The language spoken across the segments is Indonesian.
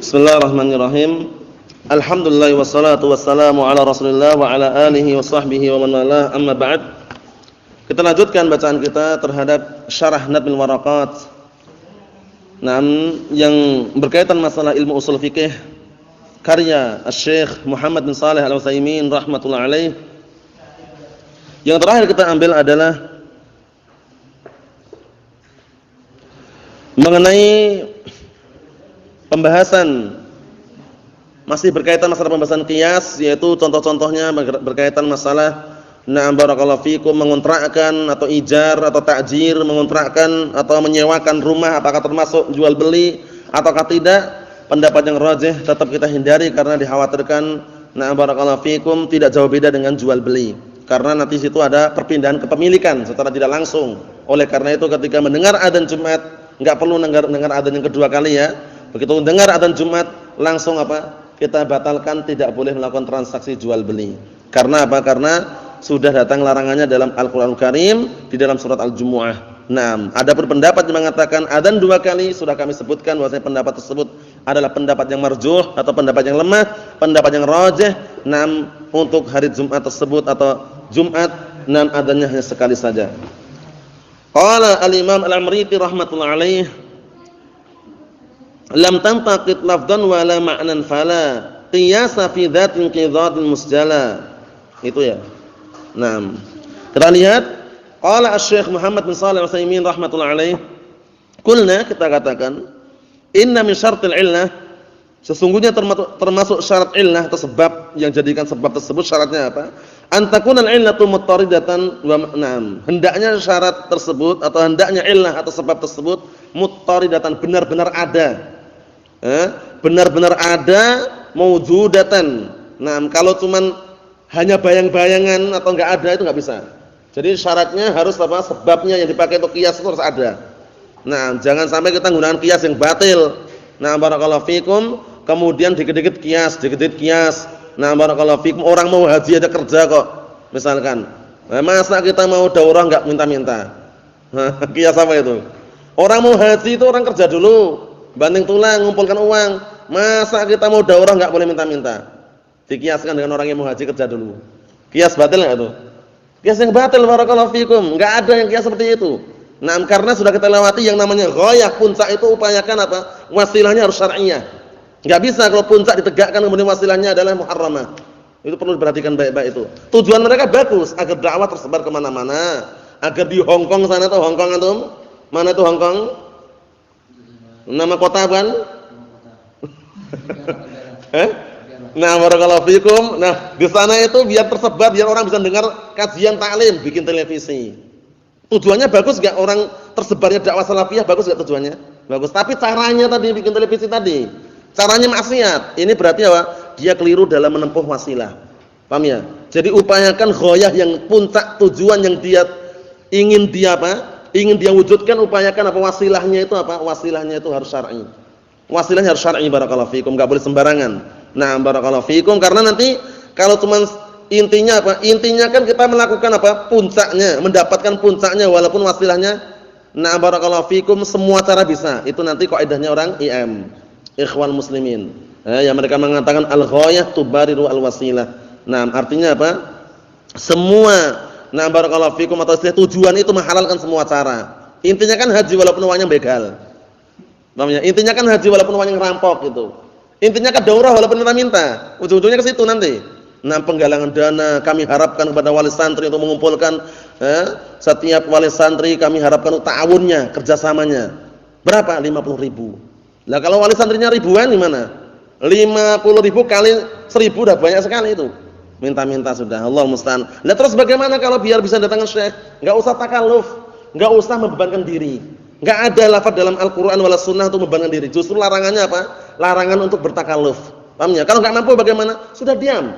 Bismillahirrahmanirrahim. Alhamdulillah wassalatu wassalamu ala Rasulillah wa ala alihi wa sahbihi wa man walah. Amma ba'd. Kita lanjutkan bacaan kita terhadap Syarah Nadmil Waraqat. Yang berkaitan masalah ilmu ushul fikih karya Asy-Syaikh Muhammad bin Shalih Al-Utsaimin rahimatullah alaih. Yang terakhir kita ambil adalah mengenai pembahasan masih berkaitan masalah pembahasan qiyas, yaitu contoh-contohnya berkaitan masalah na'am barakallahu fikum mengontrakkan atau ijar atau ta'jir, mengontrakkan atau menyewakan rumah apakah termasuk jual beli ataukah tidak. Pendapat yang rajih tetap kita hindari karena dikhawatirkan na'am barakallahu fikum tidak jauh beda dengan jual beli. Karena nanti situ ada perpindahan kepemilikan secara tidak langsung. Oleh karena itu ketika mendengar adzan Jumat, enggak perlu dengar adzan yang kedua kali ya. Begitu dengar adzan Jumat langsung kita batalkan, tidak boleh melakukan transaksi jual beli. Karena apa? Karena sudah datang larangannya dalam Al-Qur'anul Karim di dalam surat Al-Jumu'ah. Naam, adapun pendapat yang mengatakan adzan dua kali sudah kami sebutkan bahwasanya pendapat tersebut adalah pendapat yang marjuh atau pendapat yang lemah, pendapat yang rajih. Naam, untuk hari Jumat tersebut atau Jumat naam adzannya hanya sekali saja. Qala al-Imam Al-Amriti rahimatullah alaih, lam tantaqid lafdhan wa la ma'nan fala qiyasa fi dzatin qidhatin musjala. Itu ya. Naam. Kita lihat qala Asy-Syaikh Muhammad bin Shalih Al-Utsaimin rahimatullah alaih, qulna, kita katakan, inna min syartil illah, sesungguhnya termasuk syarat illah atau sebab yang jadikan sebab tersebut syaratnya apa? Antakunal illatu muttaridatan wa na'am. Hendaknya syarat tersebut atau hendaknya illah atau sebab tersebut muttaridatan, benar-benar ada. Benar-benar ada, mawjudatan. Nah, kalau cuman hanya bayang-bayangan atau enggak ada itu enggak bisa. Jadi syaratnya harus apa? Sebabnya yang dipakai untuk qiyas itu harus ada. Nah, jangan sampai kita menggunakan qiyas yang batil. Nah, barakallahu fikum, kemudian dikit-dikit qiyas. Nah, barakallahu fikum, orang mau haji ada kerja kok. Misalkan, masa kita mau daurah enggak minta-minta? Qiyas apa itu? Orang mau haji itu orang kerja dulu, banting tulang, ngumpulkan uang. Masa kita mau daurah enggak boleh minta-minta? Dikiaskan dengan orang yang mau haji kerja dulu. Qiyas batil enggak itu? Qiyas yang batil, barakallahu fikum. Enggak ada yang qiyas seperti itu. Nah, karena sudah kita lewati yang namanya ghayah, puncak itu upayakan apa? Wasilahnya harus syar'iyyah. Enggak bisa kalau puncak ditegakkan kemudian wasilahnya adalah muharramah. Itu perlu diperhatikan baik-baik itu. Tujuan mereka bagus agar dakwah tersebar kemana mana, agar di Hong Kong sana tuh, Hong Kong antum? Mana itu Hong Kong? Nama kota kan? Nah, barakallahu fikum. Nah, di sana itu biar tersebar, biar orang bisa dengar kajian taklim, bikin televisi. Tujuannya bagus enggak orang tersebarnya dakwah salafiyah, bagus enggak tujuannya? Bagus. Tapi caranya tadi bikin televisi tadi, caranya maksiat. Ini berarti apa? Dia keliru dalam menempuh wasilah. Paham ya? Jadi upayakan ghayah yang puncak tujuan yang dia ingin dia wujudkan, upayakan apa wasilahnya itu apa? Wasilahnya itu harus syar'i. Wasilahnya harus syar'i, barakallahu fikum, enggak boleh sembarangan. Nah, barakallahu fikum, karena nanti kalau cuma intinya apa? Intinya kan kita melakukan apa? Puncaknya, mendapatkan puncaknya walaupun wasilahnya. Nah, barakallahu fikum, semua cara bisa. Itu nanti kaidahnya orang IM, Ikhwan Muslimin. Yang mereka mengatakan al-ghayah tubariru al-wasilah. Nah, artinya apa? Semua nah barakallahu fikum atau istilah tujuan itu menghalalkan semua cara. Intinya kan haji walaupun uangnya begal. Paham ya? Intinya kan haji walaupun uangnya ngerampok gitu. Intinya kan daurah walaupun minta-minta. Ujung-ujungnya ke situ nanti. Nah, penggalangan dana kami harapkan kepada wali santri untuk mengumpulkan setiap wali santri kami harapkan ta'awunnya, kerjasamanya. Berapa? 50.000. Lah kalau wali santrinya ribuan gimana? 50.000 kali 1.000 udah banyak sekali itu. Minta-minta sudah, Allah musta'an. Lah terus bagaimana kalau biar bisa datangkan syekh? Enggak usah takalluf, enggak usah membebankan diri. Enggak ada lafaz dalam Al-Qur'an wala sunnah untuk membebankan diri. Justru larangannya apa? Larangan untuk bertakalluf. Paham ya? Kalau enggak mampu bagaimana? Sudah diam.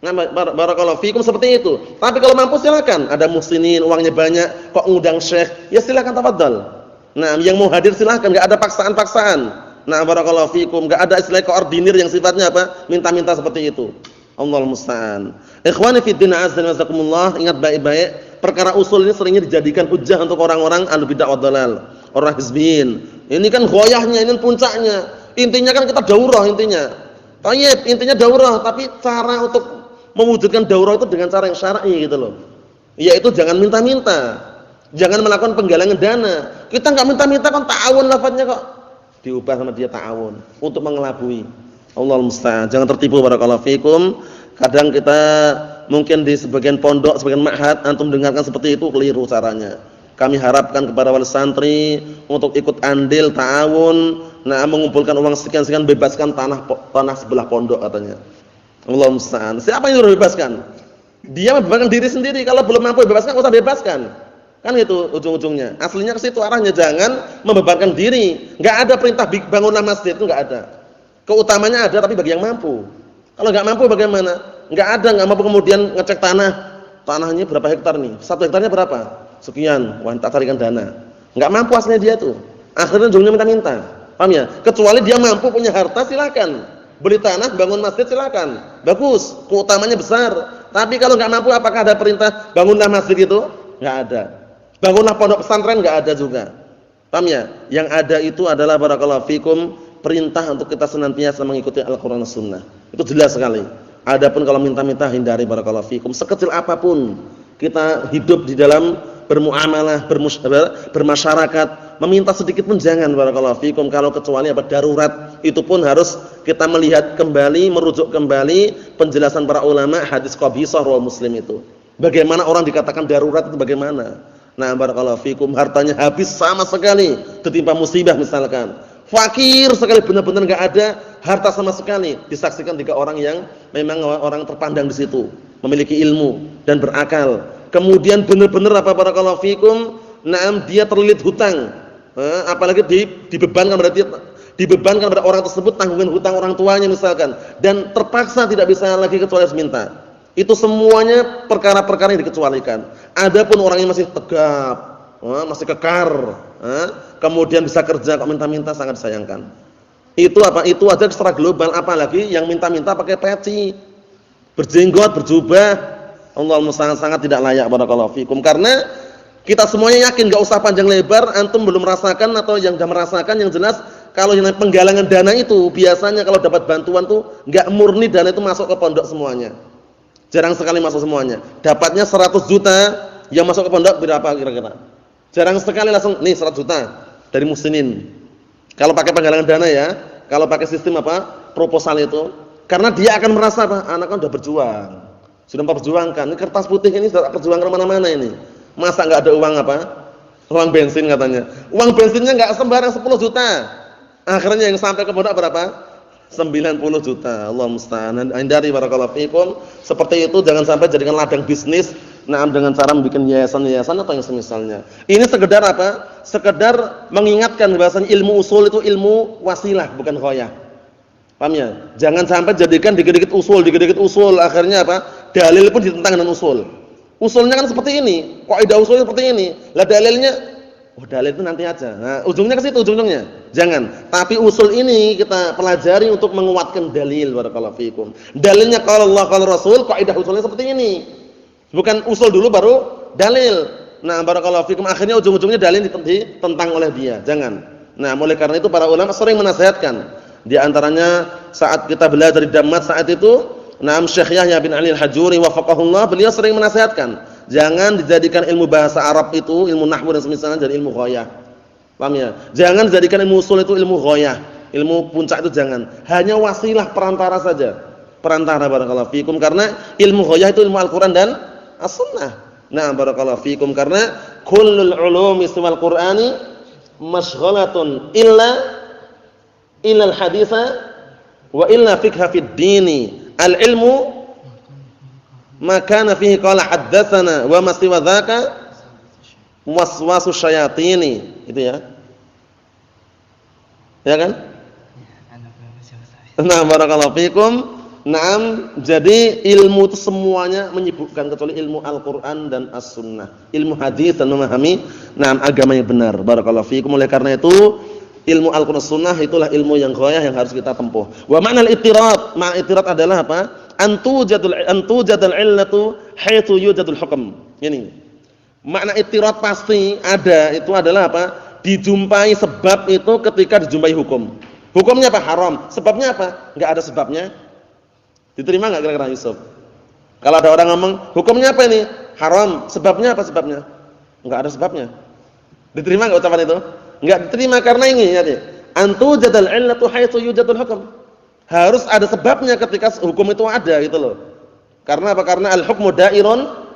Nah, barakallahu fikum seperti itu. Tapi kalau mampu silakan. Ada muhsinin, uangnya banyak, kok ngundang syekh? Ya silakan tafadhal. Nah, yang mau hadir silakan, enggak ada paksaan-paksaan. Nah, barakallahu fikum, enggak ada istilah koordinir yang sifatnya apa? Minta-minta seperti itu. Allahul musta'an. Ikhwani fi din azza wa jazakumullah, ingat baik-baik, perkara usul ini seringnya dijadikan hujjah untuk orang-orang ahlu bid'ah wa dhalal, orang hizbiyin. Ini kan ghayahnya, ini puncaknya. Intinya kan kita daurah intinya. Thayyib, intinya daurah, tapi cara untuk mewujudkan daurah itu dengan cara yang syar'i gitu loh. Yaitu jangan minta-minta. Jangan melakukan penggalangan dana. Kita enggak minta-minta kan ta'awun lafadznya kok. Diubah sama dia ta'awun untuk mengelabui. Allahul musta'an. Jangan tertipu barakallahu fikum. Kadang kita mungkin di sebagian pondok, sebagian ma'had antum dengarkan seperti itu, keliru caranya. Kami harapkan kepada wali santri untuk ikut andil ta'awun, mengumpulkan uang sekian-sekian, bebaskan tanah sebelah pondok katanya. Allahul musta'an. Siapa yang harus bebaskan? Dia membebaskan diri sendiri. Kalau belum mampu bebaskan, enggak usah bebaskan. Kan itu ujung-ujungnya. Aslinya ke situ arahnya, jangan membebankan diri. Enggak ada perintah bangunlah masjid, itu enggak ada. Keutamanya ada tapi bagi yang mampu. Kalau enggak mampu bagaimana? Enggak ada, enggak mampu kemudian ngecek tanah. Tanahnya berapa hektar nih? 1 hektarnya berapa? Sekian. Wah, tak carikan dana. Enggak mampu aslinya dia tuh. Akhirnya ujungnya minta-minta. Paham ya? Kecuali dia mampu punya harta, silakan. Beli tanah, bangun masjid, silakan. Bagus, keutamanya besar. Tapi kalau enggak mampu, apakah ada perintah bangunlah masjid itu? Enggak ada. Bangunlah pondok pesantren, enggak ada juga. Paham ya? Yang ada itu adalah barakallahu fikum perintah untuk kita senantiasa mengikuti Al-Qur'an dan Sunnah. Itu jelas sekali. Adapun kalau minta-minta hindari barakallahu fikum. Sekecil apapun kita hidup di dalam bermuamalah, bermasyarakat, meminta sedikit pun jangan barakallahu fikum, kalau kecuali apa darurat. Itu pun harus kita melihat kembali, merujuk kembali penjelasan para ulama hadis Qabisah riwayat Muslim itu. Bagaimana orang dikatakan darurat itu bagaimana? Nah, barakallahu fikum, hartanya habis sama sekali ketimpa musibah misalkan. Fakir sekali, benar-benar enggak ada harta sama sekali. Disaksikan 3 orang yang memang orang terpandang di situ, memiliki ilmu dan berakal. Kemudian benar-benar apa barakallahu fikum, dia terlilit hutang. Apalagi dibebankan pada orang tersebut tanggungan hutang orang tuanya misalkan, dan terpaksa tidak bisa lagi kecuali harus minta. Itu semuanya perkara-perkara yang dikecualikan. Adapun orang yang masih tegap, masih kekar, kemudian bisa kerja kok minta-minta, sangat disayangkan. Itu apa? Itu aja secara global, apalagi yang minta-minta pakai peci, berjenggot, berjubah. Allah sangat tidak layak barakallahu fikum. Karena kita semuanya yakin, enggak usah panjang lebar, antum belum merasakan atau yang sudah merasakan, yang jelas kalau yang penggalangan dana itu biasanya kalau dapat bantuan tuh enggak murni dana itu masuk ke pondok semuanya. Jarang sekali masuk semuanya. Dapatnya 100 juta, yang masuk ke pondok berapa kira-kira? Jarang sekali langsung nih 100 juta dari muslimin. Kalau pakai penggalangan dana ya, kalau pakai sistem apa? Proposal itu. Karena dia akan merasa apa? Anak kan sudah berjuang. Sudah memperjuangkan. Ini kertas putih ini sudah perjuangan kemana-mana ini. Masa enggak ada uang apa? Uang bensin katanya. Uang bensinnya enggak sembarang 10 juta. Akhirnya yang sampai ke pondok berapa? 90 juta. Allah musta'an. Hindari barakallahu fikum. Seperti itu jangan sampai jadikan ladang bisnis dengan cara membuat yayasan-yayasan atau yang semisalnya. Ini sekedar apa? Sekedar mengingatkan bahwasanya ilmu usul itu ilmu wasilah, bukan ghayah. Paham ya? Jangan sampai jadikan dikit-dikit usul, akhirnya apa? Dalil pun ditentang dengan usul. Usulnya kan seperti ini, kaidah usulnya seperti ini. Lah dalilnya, dalil itu nanti aja. Nah, ujungnya ke situ ujungnya. Jangan. Tapi usul ini kita pelajari untuk menguatkan dalil barakallahu fikum. Dalilnya qala Allah qala Rasul, kaidah usulnya seperti ini. Bukan usul dulu baru dalil. Nah, barakallahu fikum, akhirnya ujung-ujungnya dalil ditentang oleh dia. Jangan. Nah, oleh karena itu para ulama sering menasihatkan. Di antaranya saat kita belajar di Dammat saat itu, Syekh Yahya bin Ali Al-Hajuri wafaqahullah, beliau sering menasihatkan, jangan dijadikan ilmu bahasa Arab itu, ilmu nahwu dan semisalnya jadi ilmu ghayah. Paham ya? Jangan dijadikan ilmu usul itu ilmu ghayah. Ilmu puncak itu jangan. Hanya wasilah, perantara saja. Perantara barakallahu fikum, karena ilmu ghayah itu ilmu Al-Qur'an dan As-Sunnah. Nah, barakallahu fikum, karena kullul ulumi siwal Qur'ani mashghalatun illa al-haditha wa illa fiqha fid dini. Al-ilmu ma kana fihi qala haddatsana wa ma siwa dzaka waswasu syayatini. Itu ya. Ya kan? Nah, barakallahu fikum. Naam, jadi ilmu itu semuanya menyibukkan kecuali ilmu Al-Qur'an dan As-Sunnah. Ilmu hadis dan memahami agama yang benar. Barakallahu fikum. Oleh karena itu, ilmu Al-Qur'an Sunnah itulah ilmu yang ghayah yang harus kita tempuh. Wa ma'nal ittirad, makna ittirad adalah apa? Antujadul illatu haitsu yujadul hukm. Ini. Makna ittirad pasti ada, itu adalah apa? Dijumpai sebab itu ketika dijumpai hukum. Hukumnya apa? Haram. Sebabnya apa? Enggak ada sebabnya. Diterima enggak kira-kira Yusuf? Kalau ada orang ngomong, hukumnya apa ini? Haram. Sebabnya apa sebabnya? Enggak ada sebabnya. Diterima enggak ucapan itu? Enggak diterima karena ini ya. Antu jadal illatu haitsu yujadul hukum. Harus ada sebabnya ketika hukum itu ada gitu loh. Karena apa? Karena al-hukmu da'irun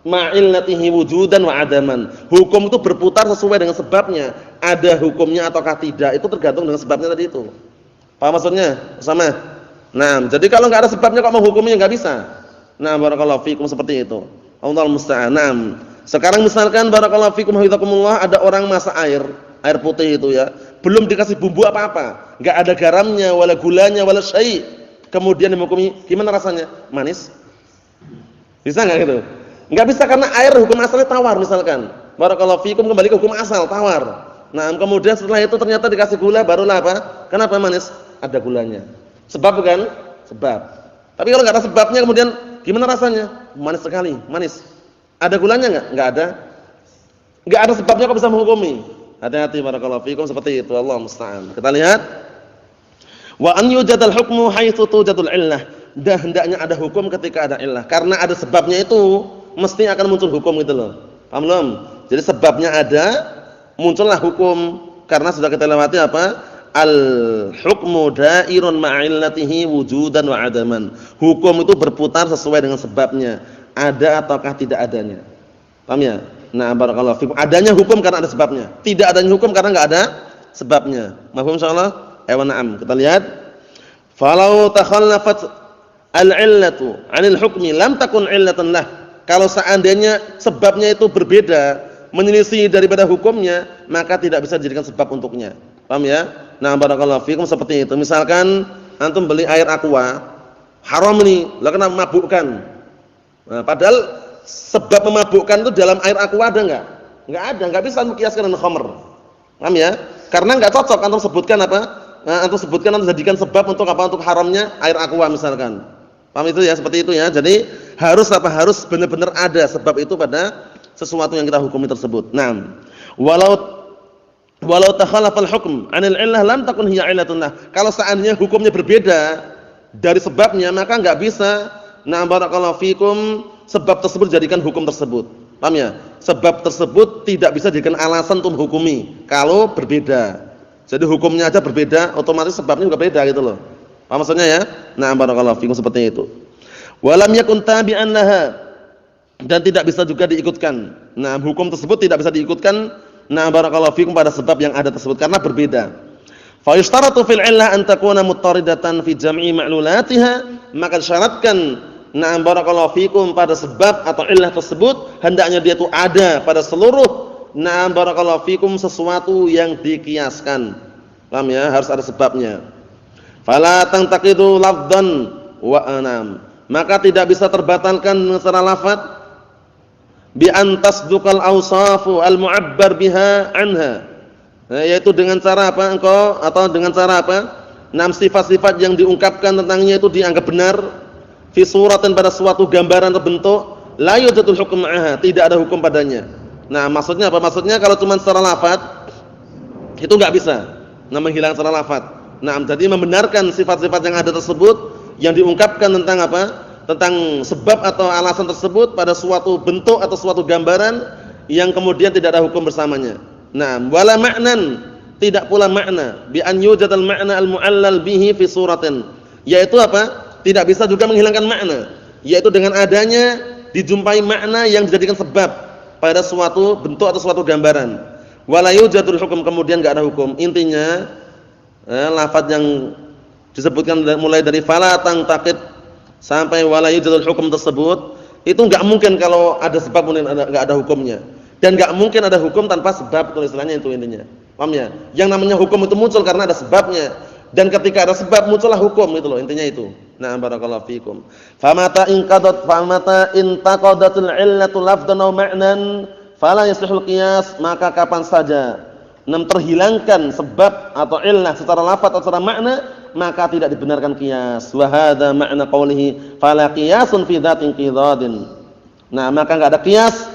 ma'illatihi wujudan wa adaman. Hukum itu berputar sesuai dengan sebabnya. Ada hukumnya ataukah tidak itu tergantung dengan sebabnya tadi itu. Paham maksudnya? Sama. Nah, jadi kalau enggak ada sebabnya kok menghukumnya enggak bisa. Nah, barakallahu fikum seperti itu. Allahu musta'an. Nah, sekarang misalkan barakallahu fikum hafizakumullah ada orang masak air putih itu ya. Belum dikasih bumbu apa-apa. Enggak ada garamnya, wala gulanya, wala syai'. Kemudian dihukumi gimana rasanya? Manis. Bisa enggak gitu? Enggak bisa karena air hukum asalnya tawar misalkan. Barakallahu fikum kembali ke hukum asal tawar. Nah, kemudian setelah itu ternyata dikasih gula barulah apa? Kenapa manis? Ada gulanya. Sebab bukan? Sebab. Tapi kalau enggak ada sebabnya kemudian gimana rasanya? Manis sekali, manis. Ada gulanya enggak? Enggak ada. Enggak ada sebabnya kok bisa menghukumi. Hati-hati barakallahu fikum seperti itu. Allah musta'an. Kita lihat. Wa an yujadal hukmu haitsu tujadul illah. Dan hendaknya ada hukum ketika ada illah. Karena ada sebabnya itu mesti akan muncul hukum gitu loh. Paham belum? Jadi sebabnya ada, muncullah hukum. Karena sudah kita lewati apa? Al-hukmu da'irun ma'illatihi wujudan wa adaman. Hukum itu berputar sesuai dengan sebabnya. Ada ataukah tidak adanya. Paham ya? Nah, barakallahu fikum. Adanya hukum karena ada sebabnya. Tidak adanya hukum karena enggak ada sebabnya. Mafhum insyaallah? Ayo na'am. Kita lihat. Falau takhallafat al-'illatu 'anil hukmi lam takun 'illatan lah. Kalau seandainya sebabnya itu berbeda, menyelisih daripada hukumnya, maka tidak bisa dijadikan sebab untuknya. Paham ya? Nah, barakallahu fikum seperti itu. Misalkan antum beli air aqua, haram ini, lah kenapa memabukkan? Nah, padahal sebab memabukkan itu dalam air aqua ada enggak? Enggak ada, enggak bisa dikiaskan dengan khamr. Paham ya? Karena enggak cocok antum sebutkan apa? Nah, antum sebutkan antum jadikan sebab untuk apa? Untuk haramnya air aqua misalkan. Paham itu ya? Seperti itu ya. Jadi harus apa? Harus benar-benar ada sebab itu pada sesuatu yang kita hukumi tersebut. Naam. Walau takhalafal hukm 'anil 'illah lam takun hiya 'illatun lah. Kalau seandainya hukumnya berbeda dari sebabnya, maka enggak bisa na barakallahu fikum sebab tersebut dijadikan hukum tersebut. Paham ya? Sebab tersebut tidak bisa dijadikan alasan untuk menghukumi kalau berbeda. Jadi hukumnya aja berbeda, otomatis sebabnya juga beda gitu loh. Paham maksudnya ya? Nah, barakallahu fikum seperti itu. Walam yakun tabi'an laha, dan tidak bisa juga diikutkan. Nah, hukum tersebut tidak bisa diikutkan. Nah, barakallahu fikum pada sebab yang ada tersebut karena berbeda. Fa yushtaratu fil 'illah an takuna muttaridatan fi jam'i ma'lulatiha, maka disyaratkan nah barakallahu fikum pada sebab atau illah tersebut hendaknya dia itu ada pada seluruh nah barakallahu fikum sesuatu yang dikiaskan. Paham ya? Harus ada sebabnya. Fala tantaqidu lafdhan wa anam. Maka tidak bisa terbatalkan secara lafaz bi an tasduqal awsafu al mu'abbar biha anha. Nah, yaitu dengan cara apa engkau atau dengan cara apa? Enam sifat-sifat yang diungkapkan tentangnya itu dianggap benar fi suratin pada suatu gambaran terbentuk la yujatul hukm ma'aha, tidak ada hukum padanya. Nah, maksudnya apa? Maksudnya kalau cuma secara lafaz itu enggak bisa. Nah, menghilangkan secara lafaz. Nah, jadi membenarkan sifat-sifat yang ada tersebut yang diungkapkan tentang apa? Tentang sebab atau alasan tersebut pada suatu bentuk atau suatu gambaran yang kemudian tidak ada hukum bersamanya. Nah, wala ma'nan, tidak pula makna bi an yujadal ma'na al-mu'allal bihi fi suratin. Yaitu apa? Tidak bisa juga menghilangkan makna, yaitu dengan adanya dijumpai makna yang dijadikan sebab pada suatu bentuk atau suatu gambaran. Wala yujadul hukum, kemudian enggak ada hukum. Intinya lafaz yang disebutkan mulai dari fala taqid sampai wala yujadul hukum tersebut itu enggak mungkin kalau ada sebab kemudian enggak ada hukumnya. Dan enggak mungkin ada hukum tanpa sebab, itu istilahnya itu intinya. Paham ya? Yang namanya hukum itu muncul karena ada sebabnya. Dan ketika ada sebab muncullah hukum, itu loh intinya itu. Nah, barakallahu fikum. Famata in taqadatul 'illatu lafdhan aw ma'nan fala yaslihul qiyas, maka kapan saja terhilangkan sebab atau illah secara lafaz atau secara makna, maka tidak dibenarkan qiyas. Wa hadza ma'na qawlihi fala qiyasun fi dzatin qidadin. Nah, maka enggak ada qiyas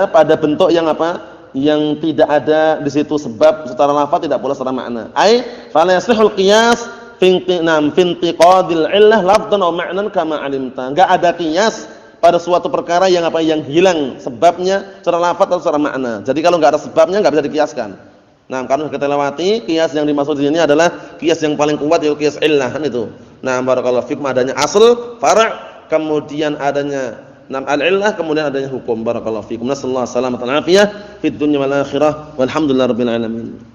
pada bentuk yang apa? yang tidak ada di situ sebab secara lafaz tidak pula secara makna. Ai fala yasihul qiyas fi intiqadil illah lafdhan aw ma'nan kama alimta. Enggak ada qiyas pada suatu perkara yang yang hilang sebabnya secara lafaz atau secara makna. Jadi kalau enggak ada sebabnya enggak bisa dikiaskan. Nah, karena kita lewati qiyas yang dimaksud di sini adalah qiyas yang paling kuat yaitu qiyas illah kan itu. Nah, barakallahu fikum adanya asal, far', kemudian adanya al-illah, kemudian adanya hukum. Barakallahu fikum. Nasallahu alaihi wasallam fid dunya wal akhirah. Walhamdulillahirabbil alamin.